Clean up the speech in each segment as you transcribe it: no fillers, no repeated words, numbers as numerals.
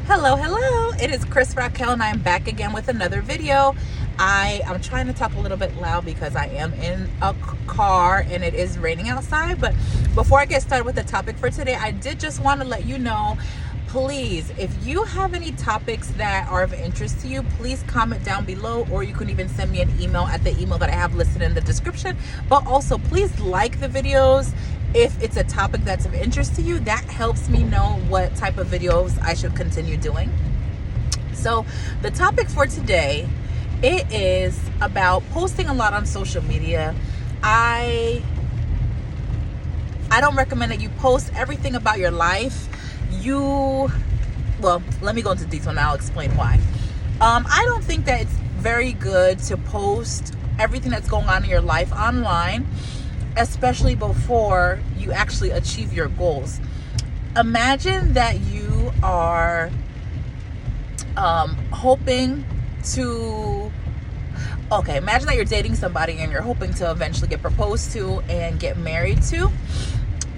Hello, it is Krystalracquel and I'm back again with another video. I'm trying to talk a little bit loud because I am in a car and it is raining outside. But before I get started with the topic for today, I did just want to let you know, please, if you have any topics that are of interest to you, please comment down below, or you can even send me an email at the email that I have listed in the description. But also, please like the videos if it's a topic that's of interest to you. That helps me know what type of videos I should continue doing. So the topic for today, it is about posting a lot on social media. I don't recommend that you post everything about your life. Well, let me go into detail now. I'll explain why. I don't think that it's very good to post everything that's going on in your life online, especially before you actually achieve your goals. Imagine that you are imagine that you're dating somebody and you're hoping to eventually get proposed to and get married to,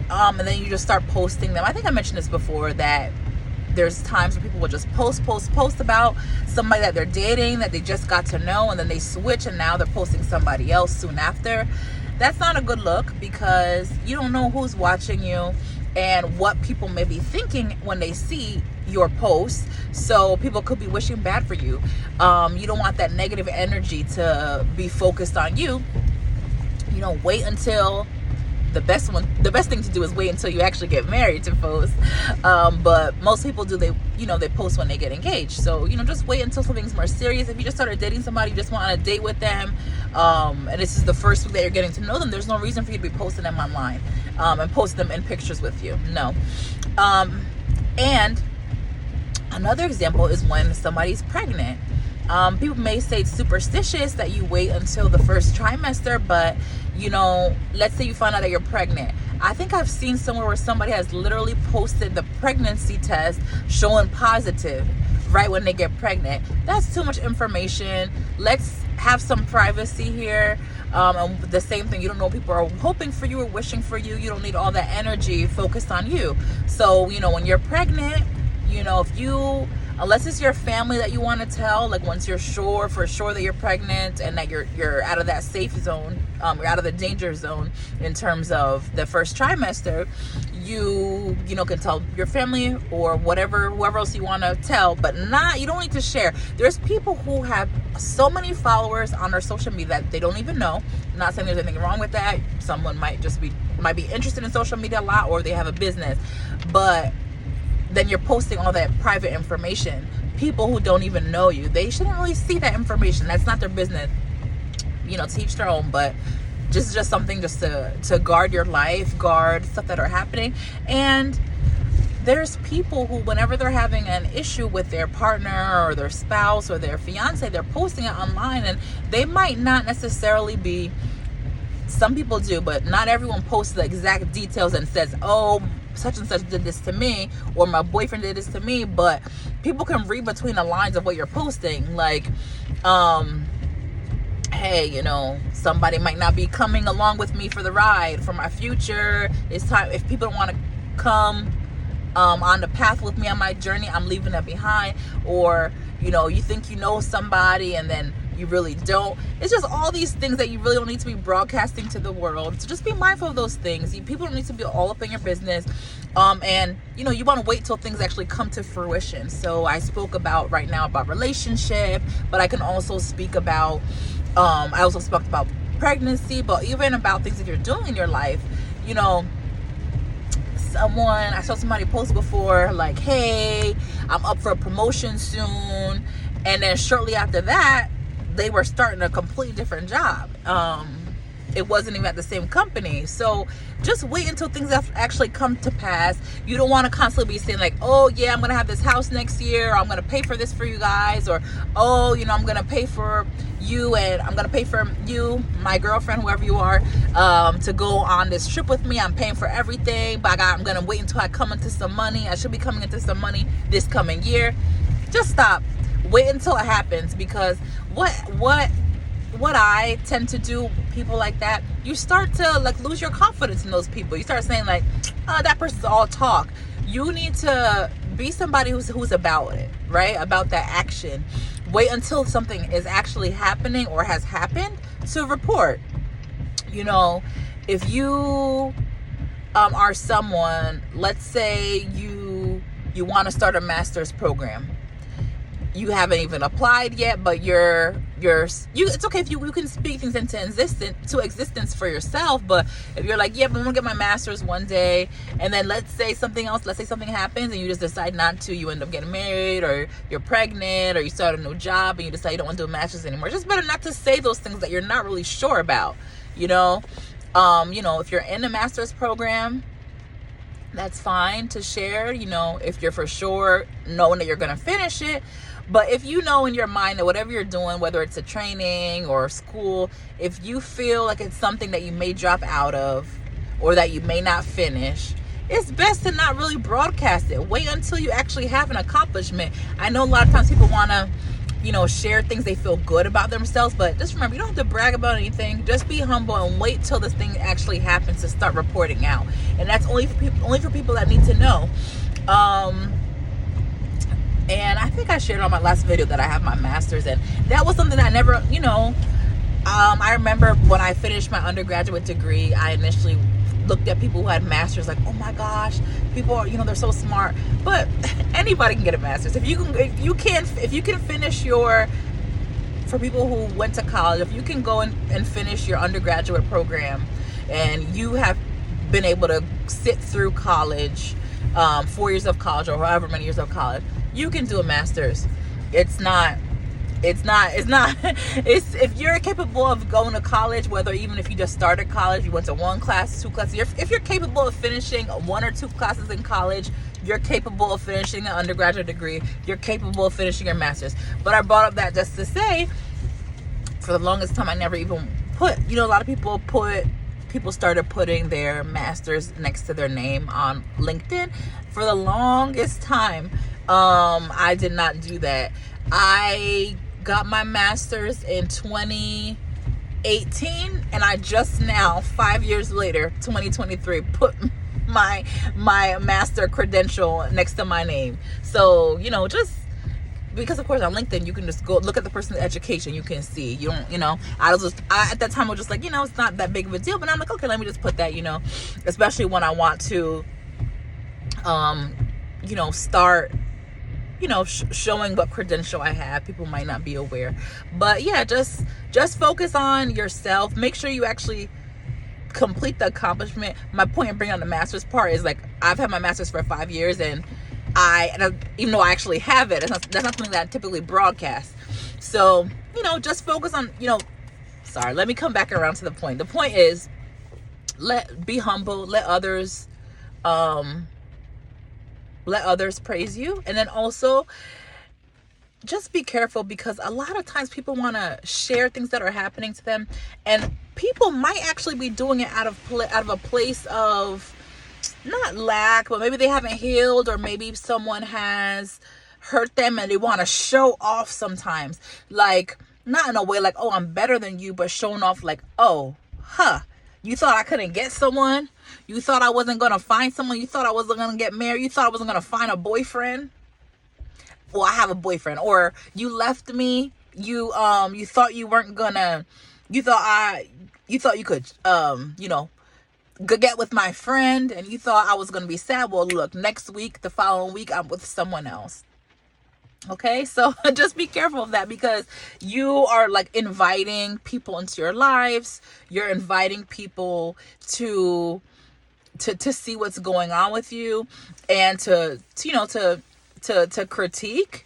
and then you just start posting them. I think I mentioned this before, that there's times where people will just post about somebody that they're dating, that they just got to know, and then they switch and now they're posting somebody else soon after. That's not a good look, because you don't know who's watching you and what people may be thinking when they see your posts. So people could be wishing bad for you. You don't want that negative energy to be focused on you. Wait until the best thing to do is wait until you actually get married to post. But most people do, they post when they get engaged. So just wait until something's more serious. If you just started dating somebody, you just want on a date with them, and this is the first week that you're getting to know them, there's no reason for you to be posting them online, and post them in pictures with you. No. And another example is when somebody's pregnant. People may say it's superstitious that you wait until the first trimester, but let's say you find out that you're pregnant. I think I've seen somewhere where somebody has literally posted the pregnancy test showing positive right when they get pregnant. That's too much information. Let's have some privacy here. And the same thing, you don't know, people are hoping for you or wishing for you. You don't need all that energy focused on you. So when you're pregnant, unless it's your family that you want to tell, like once you're for sure that you're pregnant and that you're out of that safe zone, you're out of the danger zone in terms of the first trimester, you can tell your family or whoever else you want to tell, but you don't need to share. There's people who have so many followers on their social media that they don't even know. I'm not saying there's anything wrong with that. Someone might be interested in social media a lot, or they have a business, but then you're posting all that private information. People who don't even know you, they shouldn't really see that information. That's not their business. To each their own, but just something just to guard your life, guard stuff that are happening. And there's people who, whenever they're having an issue with their partner or their spouse or their fiance, they're posting it online, and they might not necessarily be, some people do, but not everyone posts the exact details and says, oh, such and such did this to me, or my boyfriend did this to me. But people can read between the lines of what you're posting, like hey, somebody might not be coming along with me for the ride for my future. It's time, if people don't want to come on the path with me on my journey, I'm leaving them behind. Or you think you know somebody and then you really don't. It's just all these things that you really don't need to be broadcasting to the world. So just be mindful of those things. People don't need to be all up in your business. And you want to wait till things actually come to fruition. So I spoke about right now about relationship, but I can also speak about I also spoke about pregnancy, but even about things that you're doing in your life. I saw somebody post before, like, hey, I'm up for a promotion soon, and then shortly after that they were starting a completely different job. It wasn't even at the same company. So just wait until things actually come to pass. You don't want to constantly be saying like, oh yeah, I'm gonna have this house next year, or I'm gonna pay for this for you guys, or oh, I'm gonna pay for you, and I'm gonna pay for you, my girlfriend, whoever you are, to go on this trip with me. I'm paying for everything, but I'm gonna wait until I come into some money. I should be coming into some money this coming year. Just stop. Wait until it happens, because what I tend to do, people like that, you start to lose your confidence in those people. You start saying like, oh, that person's all talk. You need to be somebody who's about it, right? About that action. Wait until something is actually happening or has happened to report. You know, if you are someone, let's say you want to start a master's program. You haven't even applied yet, but it's okay if you can speak things into existence for yourself. But if you're like, yeah, but I'm gonna get my master's one day, and then let's say something happens and you just decide not to, you end up getting married, or you're pregnant, or you start a new job and you decide you don't want to do a master's anymore. It's just better not to say those things that you're not really sure about, you know. If you're in a master's program, that's fine to share, if you're for sure knowing that you're going to finish it. But if you know in your mind that whatever you're doing, whether it's a training or school, if you feel like it's something that you may drop out of or that you may not finish, it's best to not really broadcast it. Wait until you actually have an accomplishment. I know a lot of times people want to, share things they feel good about themselves, but just remember, you don't have to brag about anything. Just be humble and wait till this thing actually happens to start reporting out. And that's only for people that need to know. And I think I shared on my last video that I have my master's, and that was something that I never, I remember when I finished my undergraduate degree, I initially looked at people who had masters like, oh my gosh, people are, they're so smart. But anybody can get a master's. If you can finish for people who went to college, if you can go and finish your undergraduate program, and you have been able to sit through college, 4 years of college or however many years of college, you can do a master's. It's if you're capable of going to college, whether even if you just started college, you went to 1 class, 2 classes, if you're capable of finishing 1 or 2 classes in college, you're capable of finishing an undergraduate degree, you're capable of finishing your master's. But I brought up that just to say, for the longest time, I never even put, a lot of people started putting their master's next to their name on LinkedIn. For the longest time, I did not do that. I got my master's in 2018, and I just now, 5 years later, 2023, put my master credential next to my name. So, just because, of course, on LinkedIn, you can just go look at the person's education. You can see, at that time I was just like, it's not that big of a deal. But I'm like, okay, let me just put that, especially when I want to, start, showing what credential I have. People might not be aware. But yeah, just focus on yourself. Make sure you actually complete the accomplishment. My point in bringing on the master's part is, like, I've had my master's for 5 years, and even though I actually have it, that's not something that I typically broadcast. So, just focus on, sorry, let me come back around to the point. The point is, be humble, let others praise you. And then also, just be careful, because a lot of times people want to share things that are happening to them, and people might actually be doing it out of a place of not lack, but maybe they haven't healed, or maybe someone has hurt them and they want to show off sometimes. Like, not in a way like, oh, I'm better than you, but showing off like, oh, you thought I couldn't get someone? You thought I wasn't going to find someone? You thought I wasn't going to get married? You thought I wasn't going to find a boyfriend? Well, I have a boyfriend. Or you left me. You thought you weren't going to, you thought you could, get with my friend, and you thought I was going to be sad. Well, look, next week, the following week, I'm with someone else. Okay, so just be careful of that, because you are like inviting people into your lives. You're inviting people to see what's going on with you, and to critique.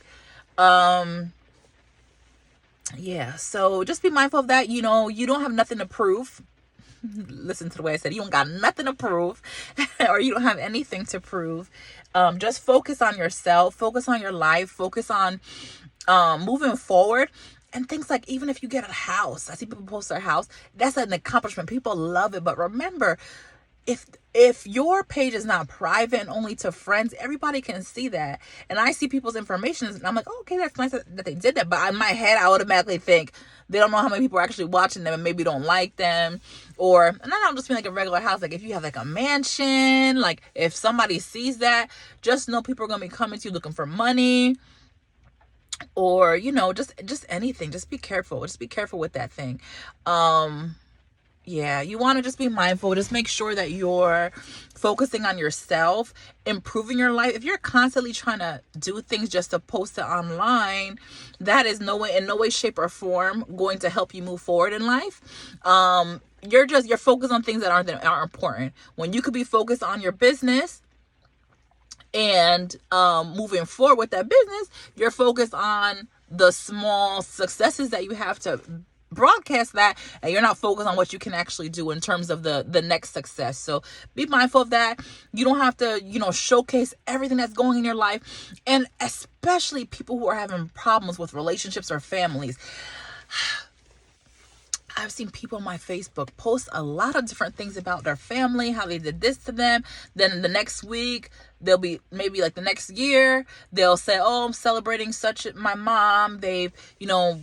Yeah, so just be mindful of that. You don't have nothing to prove. Listen to the way I said, you don't got nothing to prove, or you don't have anything to prove. Just focus on yourself, focus on your life, focus on moving forward. And things like, even if you get a house, I see people post their house, that's an accomplishment. People love it. But remember, if your page is not private and only to friends, everybody can see that. And I see people's information and I'm like, oh, okay, that's nice that they did that. But in my head, I automatically think they don't know how many people are actually watching them and maybe don't like them. Or, and then I'm just being like a regular house. Like if you have like a mansion, like if somebody sees that, just know people are going to be coming to you looking for money. Or, you know, just anything. Just be careful. Just be careful with that thing. Yeah, you want to just be mindful. Just make sure that you're focusing on yourself, improving your life. If you're constantly trying to do things just to post it online, that is in no way, shape, or form going to help you move forward in life. You're focused on things that aren't important. When you could be focused on your business and moving forward with that business, you're focused on the small successes that you have to broadcast that, and you're not focused on what you can actually do in terms of the next success. So be mindful of that. You don't have to, you know, showcase everything that's going in your life, and especially people who are having problems with relationships or families. I've seen people on my Facebook post a lot of different things about their family, how they did this to them. Then the next week, they'll be maybe like the next year, they'll say, oh, I'm celebrating my mom. They've, you know,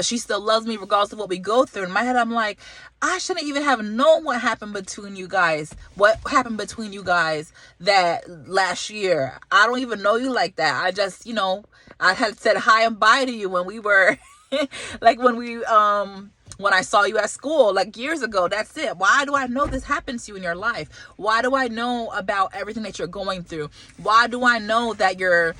she still loves me regardless of what we go through. In my head, I'm like, I shouldn't even have known what happened between you guys. What happened between you guys that last year? I don't even know you like that. I just, you know, I had said hi and bye to you when we were, like when I saw you at school, like years ago. That's it. Why do I know this happened to you in your life? Why do I know about everything that you're going through? Why do I know that your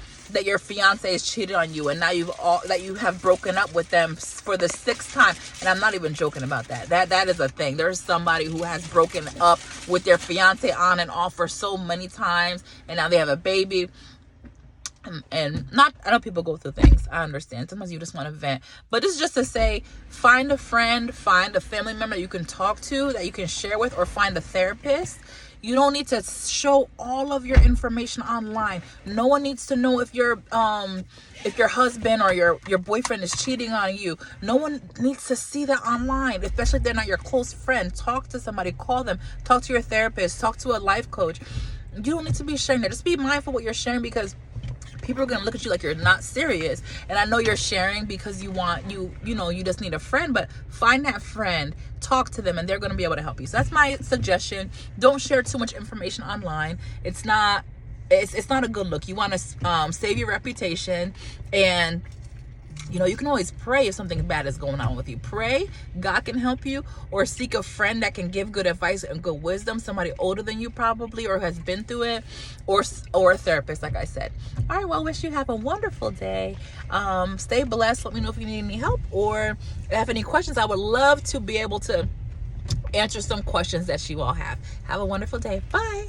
fiance is cheated on you, and now you have broken up with them for the 6th time? And I'm not even joking about that. That is a thing. There's somebody who has broken up with their fiance on and off for so many times, and now they have a baby. And I know people go through things. I understand. Sometimes you just want to vent. But this is just to say, find a friend, find a family member you can talk to, that you can share with, or find a therapist. You don't need to show all of your information online. No one needs to know if your husband or your boyfriend is cheating on you. No one needs to see that online, especially if they're not your close friend. Talk to somebody, call them, talk to your therapist, talk to a life coach. You don't need to be sharing that. Just be mindful what you're sharing, because people are going to look at you like you're not serious. And I know you're sharing because you want, you just need a friend, but find that friend, talk to them, and they're going to be able to help you. So that's my suggestion. Don't share too much information online. It's not a good look. You want to save your reputation, and you know, you can always pray if something bad is going on with you. Pray, God can help you, or seek a friend that can give good advice and good wisdom, somebody older than you probably, or has been through it, or a therapist, like I said. All right, well, wish you have a wonderful day. Stay blessed. Let me know if you need any help or have any questions. I would love to be able to answer some questions that you all have. Have a wonderful day. Bye.